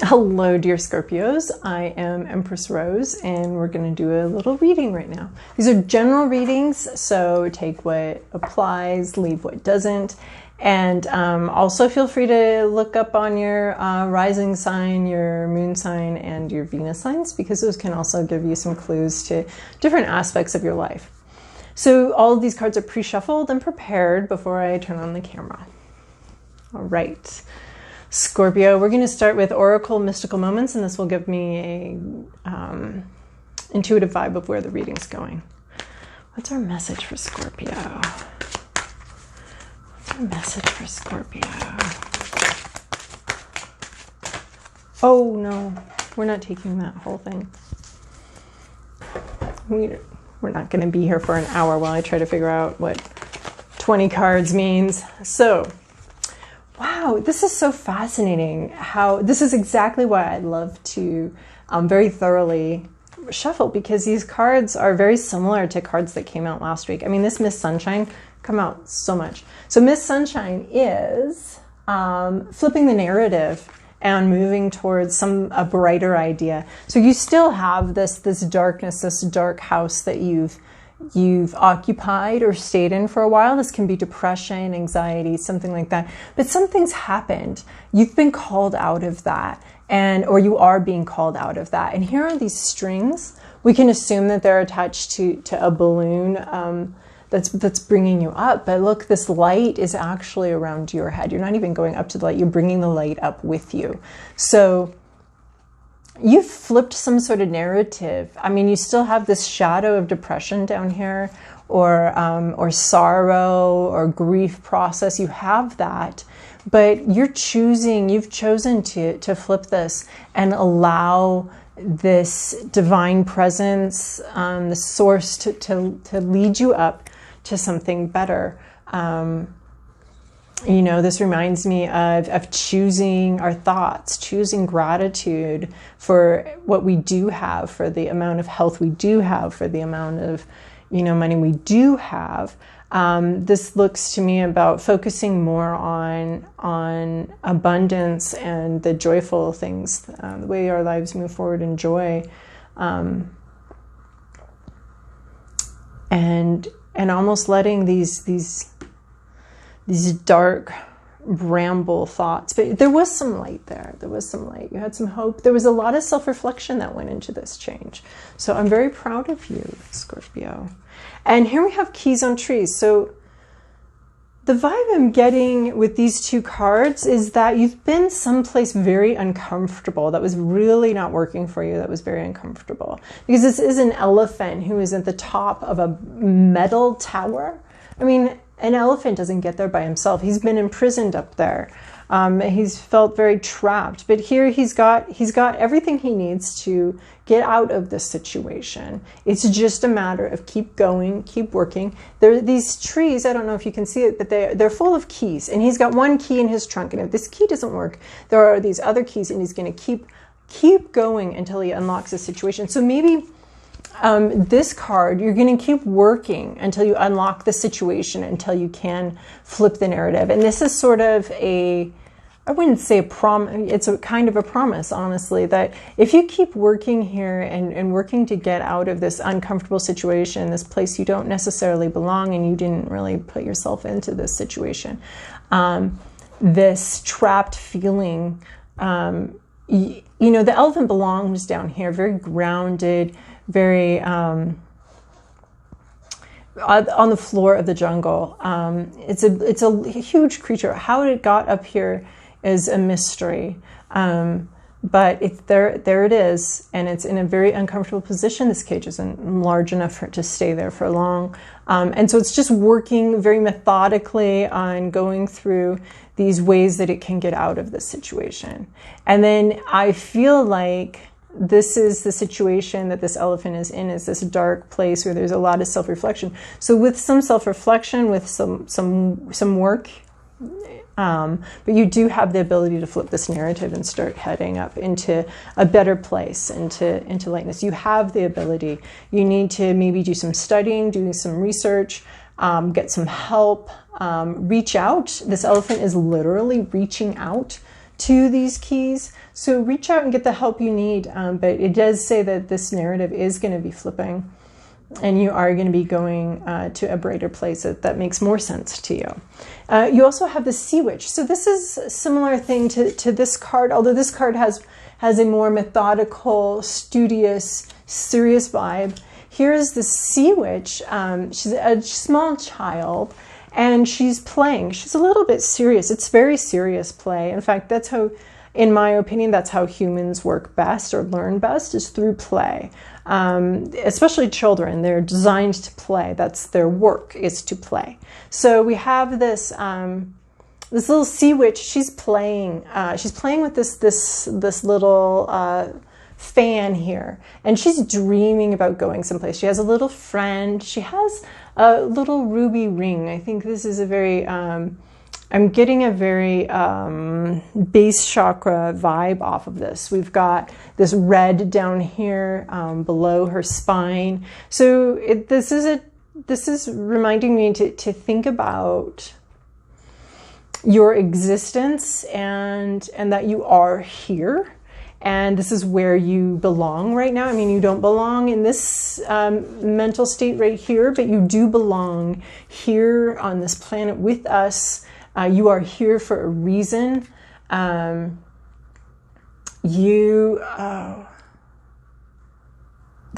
Hello, dear Scorpios. I am Empress Rose, and we're going to do a little reading right now. These are general readings, so take what applies, leave what doesn't. And also feel free to look up on your rising sign, your moon sign, and your Venus signs, because those can also give you some clues to different aspects of your life. So all of these cards are pre-shuffled and prepared before I turn on the camera. All right. Scorpio, we're going to start with Oracle Mystical Moments, and this will give me a intuitive vibe of where the reading's going. What's our message for Scorpio? What's our message for Scorpio? Oh, no, we're not taking that whole thing. We're not going to be here for an hour while I try to figure out what 20 cards means. So, wow, this is so fascinating. This is exactly why I love to very thoroughly shuffle, because these cards are very similar to cards that came out last week. I mean, this Miss Sunshine come out so much. So Miss Sunshine is flipping the narrative and moving towards a brighter idea. So you still have this darkness, this dark house that you've occupied or stayed in for a while. This can be depression, anxiety, something like that. But something's happened. You've been called out of that, or you are being called out of that. And here are these strings. We can assume that they're attached to a balloon that's bringing you up. But look, this light is actually around your head. You're not even going up to the light. You're bringing the light up with you. So you've flipped some sort of narrative. I mean, you still have this shadow of depression down here, or sorrow or grief process. You have that, but you've chosen to flip this and allow this divine presence, the source to lead you up to something better. You know, this reminds me of choosing our thoughts, choosing gratitude for what we do have, for the amount of health we do have, for the amount of, money we do have. This looks to me about focusing more on abundance and the joyful things, the way our lives move forward in joy, and almost letting these dark bramble thoughts. But there was some light there. There was some light. You had some hope. There was a lot of self-reflection that went into this change. So I'm very proud of you, Scorpio. And here we have keys on trees. So the vibe I'm getting with these two cards is that you've been someplace very uncomfortable that was really not working for you, that was very uncomfortable. Because this is an elephant who is at the top of a metal tower. I mean, an elephant doesn't get there by himself. He's been imprisoned up there. He's felt very trapped. But here he's got everything he needs to get out of this situation. It's just a matter of keep going, keep working. There are these trees, I don't know if you can see it, but they're full of keys. And he's got one key in his trunk. And if this key doesn't work, there are these other keys, and he's going to keep going until he unlocks the situation. So maybe this card, you're going to keep working until you unlock the situation, until you can flip the narrative. And this is sort of I wouldn't say a promise, it's a kind of a promise, honestly, that if you keep working here and working to get out of this uncomfortable situation, this place you don't necessarily belong, and you didn't really put yourself into this situation, this trapped feeling, the elephant belongs down here, very grounded, very on the floor of the jungle. It's a huge creature. How it got up here is a mystery. But it's there it is, and it's in a very uncomfortable position. This cage isn't large enough for it to stay there for long. And so it's just working very methodically on going through these ways that it can get out of this situation. And then I feel like this is the situation that this elephant is in, is this dark place where there's a lot of self-reflection. So with some self-reflection, with some work, but you do have the ability to flip this narrative and start heading up into a better place, into lightness. You have the ability. You need to maybe do some studying, do some research, get some help, reach out. This elephant is literally reaching out to these keys. So reach out and get the help you need. But it does say that this narrative is going to be flipping, and you are going to be going to a brighter place that makes more sense to you. You also have the Sea Witch. So this is a similar thing to this card, although this card has a more methodical, studious, serious vibe. Here's the Sea Witch. She's a small child, and she's playing. She's a little bit serious. It's very serious play. In fact, that's how, in my opinion, that's how humans work best or learn best, is through play. Especially children, they're designed to play. That's their work, is to play. So we have this this little Sea Witch. She's playing with this little fan here, and she's dreaming about going someplace. She has a little friend. She has a little ruby ring. I think this is a very I'm getting a very base chakra vibe off of this. We've got this red down here below her spine. So this is reminding me to think about your existence and that you are here. And this is where you belong right now. I mean, you don't belong in this mental state right here, but you do belong here on this planet with us. You are here for a reason. The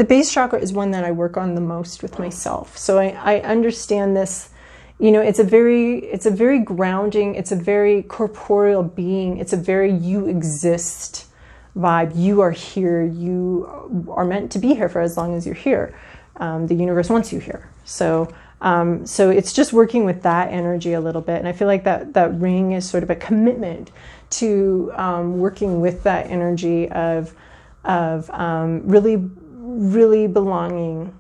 base chakra is one that I work on the most with myself. So I understand this. You know, it's a very grounding, it's a very corporeal being. It's a very you exist vibe. You are here. You are meant to be here for as long as you're here. The universe wants you here. So it's just working with that energy a little bit. And I feel like that ring is sort of a commitment to working with that energy of really, really belonging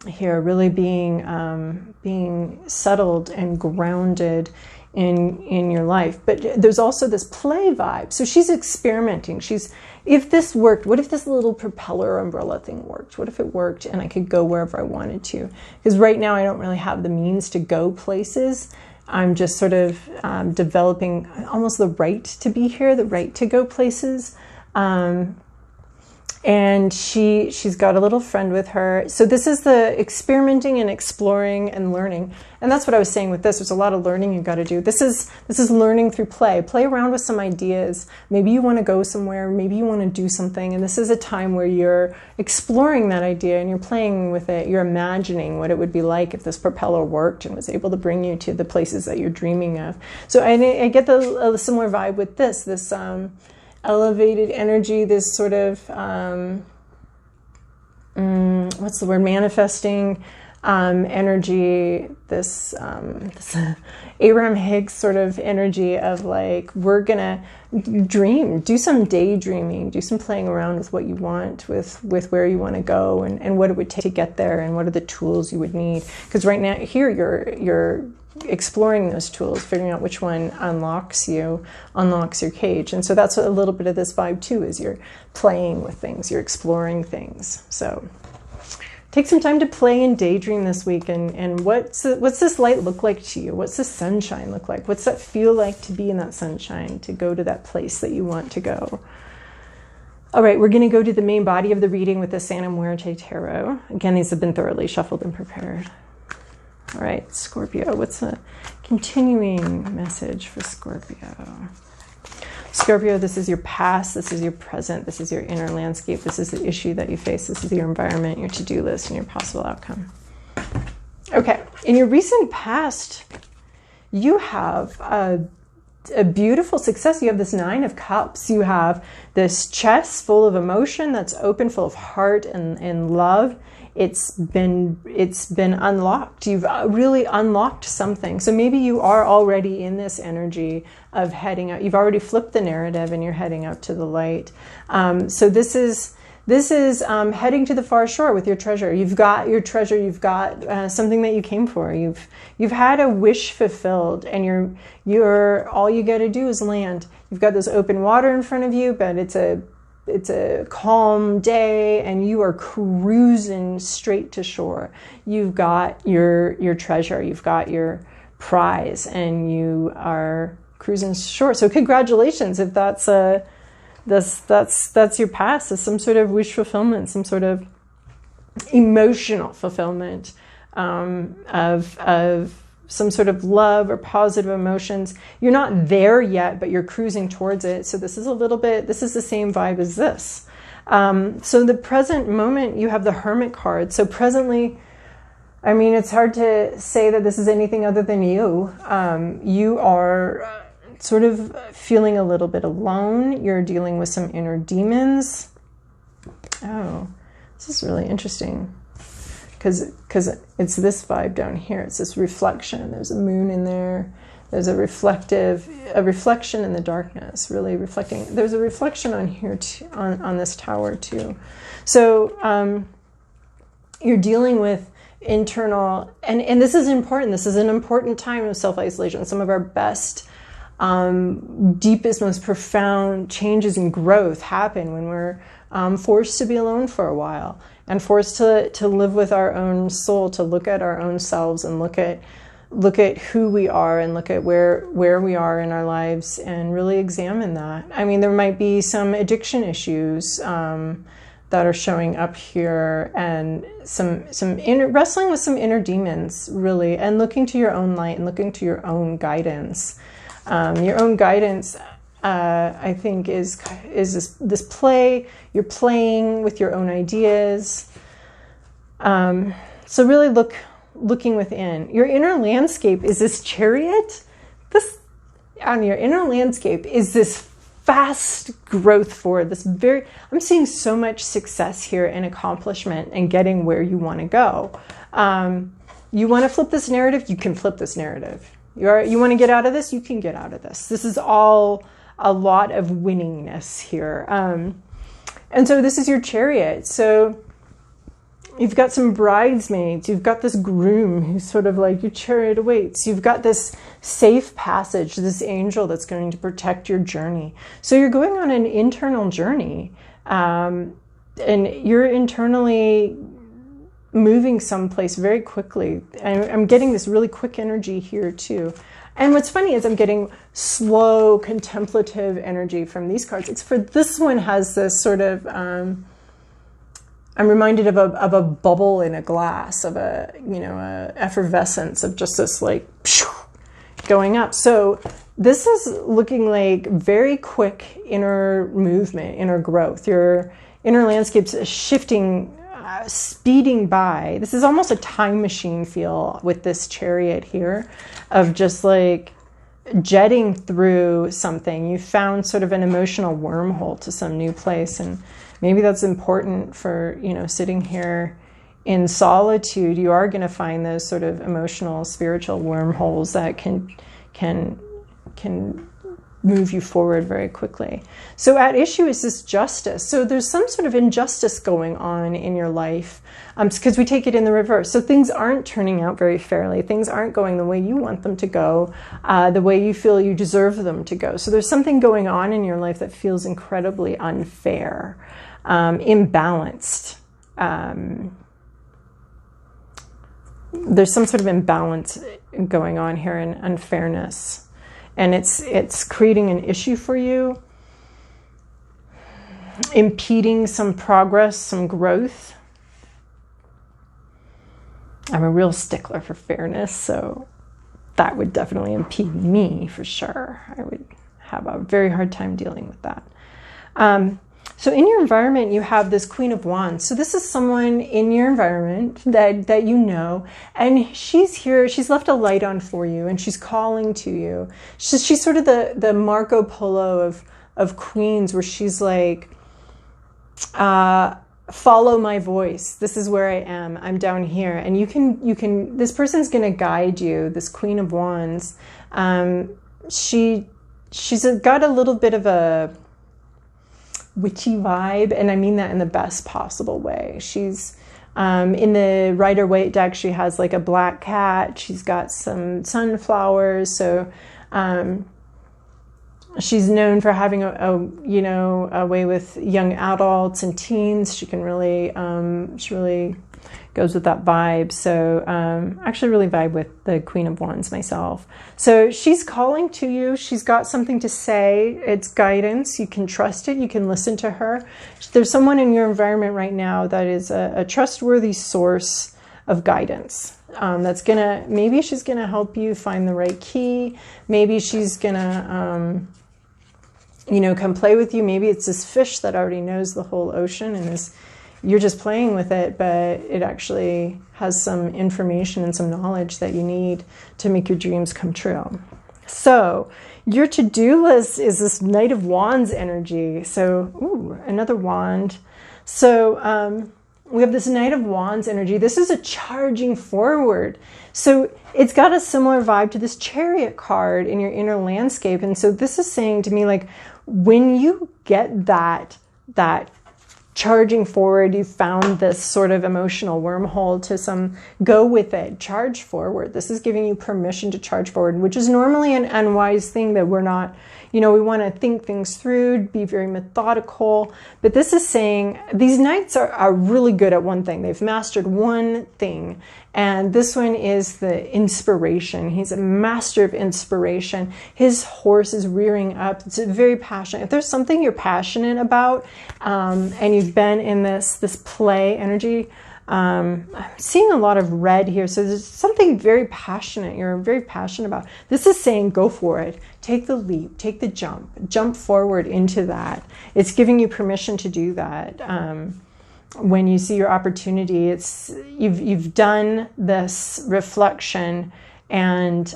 here, really being settled and grounded in your life. But there's also this play vibe. So she's experimenting. If this worked, what if this little propeller umbrella thing worked? What if it worked and I could go wherever I wanted to? Because right now I don't really have the means to go places. I'm just sort of developing almost the right to be here, the right to go places. And she's got a little friend with her. So this is the experimenting and exploring and learning. And that's what I was saying with this. There's a lot of learning you've got to do. This is learning through play. Play around with some ideas. Maybe you want to go somewhere. Maybe you want to do something. And this is a time where you're exploring that idea and you're playing with it. You're imagining what it would be like if this propeller worked and was able to bring you to the places that you're dreaming of. So I get a similar vibe with this elevated energy, this sort of, what's the word, manifesting energy, this Abraham Hicks sort of energy of like, we're gonna dream, do some daydreaming, do some playing around with what you want, with where you want to go and what it would take to get there and what are the tools you would need. Because right now here you're exploring those tools, figuring out which one unlocks your cage. And so that's a little bit of this vibe too, is you're playing with things, you're exploring things. So take some time to play and daydream this week. And what's this light look like to you? What's the sunshine look like? What's that feel like to be in that sunshine, to go to that place that you want to go? All right, we're going to go to the main body of the reading with the Santa Muerte Tarot. Again, these have been thoroughly shuffled and prepared. All right, Scorpio, what's a continuing message for Scorpio? Scorpio, this is your past, this is your present, this is your inner landscape, this is the issue that you face, this is your environment, your to-do list, and your possible outcome. Okay, in your recent past, you have a beautiful success. You have this 9 of Cups. You have this chest full of emotion that's open, full of heart and love. It's been unlocked. You've really unlocked something. So maybe you are already in this energy of heading out. You've already flipped the narrative and you're heading out to the light. So this is heading to the far shore with your treasure. You've got your treasure. You've got something that you came for. You've had a wish fulfilled, and you're all you got to do is land. You've got this open water in front of you, but it's a calm day and you are cruising straight to shore. You've got your treasure, you've got your prize, and you are cruising short. So congratulations if that's your past, is some sort of wish fulfillment, some sort of emotional fulfillment of some sort of love or positive emotions. You're not there yet, but you're cruising towards it. So this is the same vibe as this. So the present moment, you have the Hermit card. So presently, I mean, it's hard to say that this is anything other than you. You are sort of feeling a little bit alone. You're dealing with some inner demons. Oh, this is really interesting. Because it's this vibe down here. It's this reflection. There's a moon in there. There's a reflection in the darkness, really reflecting. There's a reflection on here, too, on this tower, too. So you're dealing with internal, and this is important. This is an important time of self-isolation. Some of our best, deepest, most profound changes and growth happen when we're forced to be alone for a while, and forced to live with our own soul, to look at our own selves and look at who we are and look at where we are in our lives and really examine that. I mean, there might be some addiction issues that are showing up here, and some wrestling with some inner demons, really, and looking to your own light and looking to your own guidance. Your own guidance, I think, is this play. You're playing with your own ideas. So really looking within. Your inner landscape is this Chariot. On your inner landscape is this fast growth forward. I'm seeing so much success here and accomplishment and getting where you want to go. You want to flip this narrative, you can flip this narrative. You want to get out of this, you can get out of this. This is all a lot of winningness here. And so this is your Chariot. So you've got some bridesmaids. You've got this groom who's sort of like your chariot awaits. You've got this safe passage, this angel that's going to protect your journey. So you're going on an internal journey, and you're internally moving someplace very quickly. I'm getting this really quick energy here too. And what's funny is I'm getting slow, contemplative energy from these cards. It's for this one has this sort of, I'm reminded of a bubble in a glass, of a effervescence of just this like going up. So this is looking like very quick inner movement, inner growth. Your inner landscape's shifting, speeding by. This is almost a time machine feel with this Chariot here, of just like jetting through something. You found sort of an emotional wormhole to some new place, and maybe that's important for, sitting here in solitude. You are going to find those sort of emotional, spiritual wormholes that can move you forward very quickly. So at issue is this justice. So there's some sort of injustice going on in your life, because we take it in the reverse. So things aren't turning out very fairly. Things aren't going the way you want them to go, the way you feel you deserve them to go. So there's something going on in your life that feels incredibly unfair, imbalanced. There's some sort of imbalance going on here, and unfairness. And it's creating an issue for you, impeding some progress, some growth. I'm a real stickler for fairness, so that would definitely impede me for sure. I would have a very hard time dealing with that. So in your environment, you have this Queen of Wands. So this is someone in your environment that you know, and she's here. She's left a light on for you, and she's calling to you. She's sort of the Marco Polo of queens, where she's like, follow my voice. This is where I am. I'm down here, and you can. This person's going to guide you. This Queen of Wands. She's got a little bit of a witchy vibe, and I mean that in the best possible way. She's in the Rider-Waite deck, she has like a black cat. She's got some sunflowers. So she's known for having a way with young adults and teens. She can really she really goes with that vibe. So actually really vibe with the Queen of Wands myself. So she's calling to you. She's got something to say. It's guidance. You can trust it. You can listen to her. There's someone in your environment right now that is a trustworthy source of guidance. That's gonna, maybe she's gonna help you find the right key. Maybe she's gonna, you know, come play with you. Maybe it's this fish that already knows the whole ocean and is, you're just playing with it, but it actually has some information and some knowledge that you need to make your dreams come true. So your to-do list is this Knight of Wands energy. So, ooh, another wand. So we have this Knight of Wands energy. This is a charging forward. So it's got a similar vibe to this Chariot card in your inner landscape. And so this is saying to me, like, when you get that charging forward, you found this sort of emotional wormhole to go with it, charge forward. This is giving you permission to charge forward, which is normally an unwise thing that we're not, you know, we want to think things through, be very methodical. But this is saying these knights are really good at one thing. They've mastered one thing. And this one is the inspiration. He's a master of inspiration. His horse is rearing up. It's very passionate. If there's something you're passionate about, and you've been in this play energy, I'm seeing a lot of red here. So there's something very passionate. You're very passionate about. This is saying go for it. Take the leap. Take the jump forward into that. It's giving you permission to do that. When you see your opportunity, it's you've done this reflection, and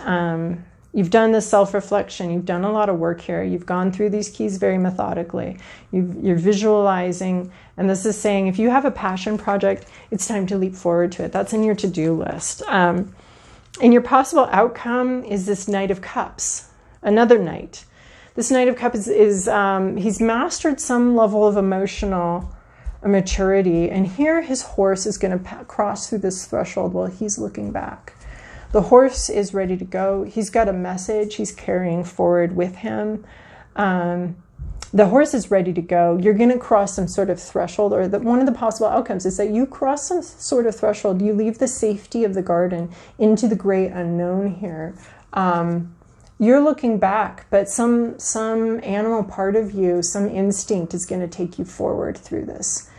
you've done this self-reflection. You've done a lot of work here. You've gone through these keys very methodically. You're visualizing, and this is saying if you have a passion project, it's time to leap forward to it. That's in your to-do list. And your possible outcome is this Knight of Cups, another knight. This Knight of Cups is he's mastered some level of emotional maturity, and here his horse is going to cross through this threshold while he's looking back. The horse is ready to go. He's got a message he's carrying forward with him. The horse is ready to go. You're going to cross some sort of threshold, or one of the possible outcomes is that you cross some sort of threshold. You leave the safety of the garden into the great unknown here. You're looking back, but some animal part of you, some instinct is going to take you forward through this,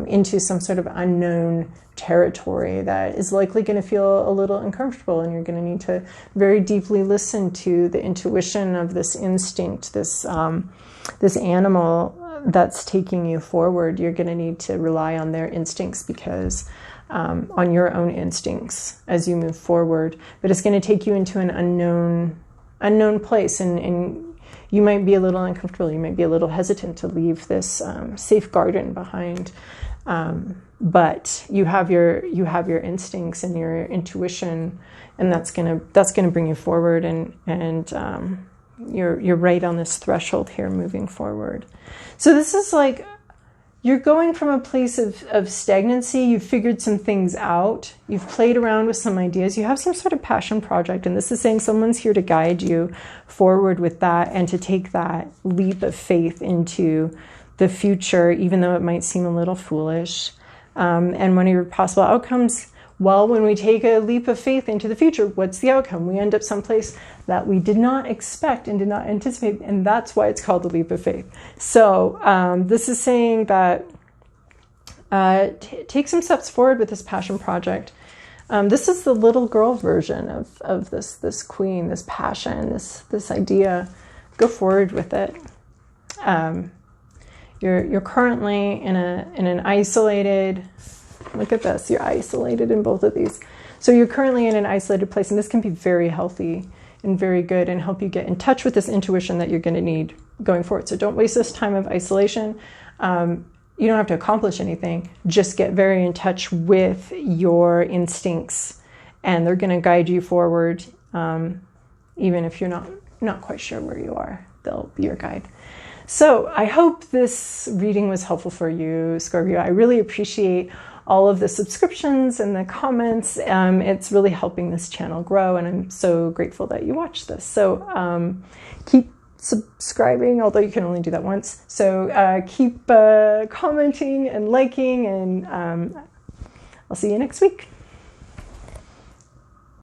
into some sort of unknown territory that is likely going to feel a little uncomfortable, and you're going to need to very deeply listen to the intuition of this instinct, this animal that's taking you forward. You're going to need to rely on their instincts, because on your own instincts as you move forward, but it's going to take you into an unknown place, and you might be a little uncomfortable. You might be a little hesitant to leave this safe garden behind, but you have your instincts and your intuition, and that's gonna bring you forward. And you're right on this threshold here, moving forward. So this is like you're going from a place of stagnancy. You've figured some things out. You've played around with some ideas. You have some sort of passion project. And this is saying someone's here to guide you forward with that, and to take that leap of faith into the future, even though it might seem a little foolish. And one of your possible outcomes, well, when we take a leap of faith into the future, what's the outcome? We end up someplace that we did not expect and did not anticipate, and that's why it's called the leap of faith. So this is saying that take some steps forward with this passion project. This is the little girl version of this queen, this passion, this idea. Go forward with it. You're currently in an isolated. Look at this. You're isolated in both of these. So you're currently in an isolated place, and this can be very healthy and very good, and help you get in touch with this intuition that you're going to need going forward. So don't waste this time of isolation. You don't have to accomplish anything. Just get very in touch with your instincts, and they're going to guide you forward, even if you're not quite sure where you are. They'll be your guide. So I hope this reading was helpful for you, Scorpio. I really appreciate all of the subscriptions and the comments. It's really helping this channel grow, and I'm so grateful that you watched this. So keep subscribing, although you can only do that once. So keep commenting and liking, and I'll see you next week.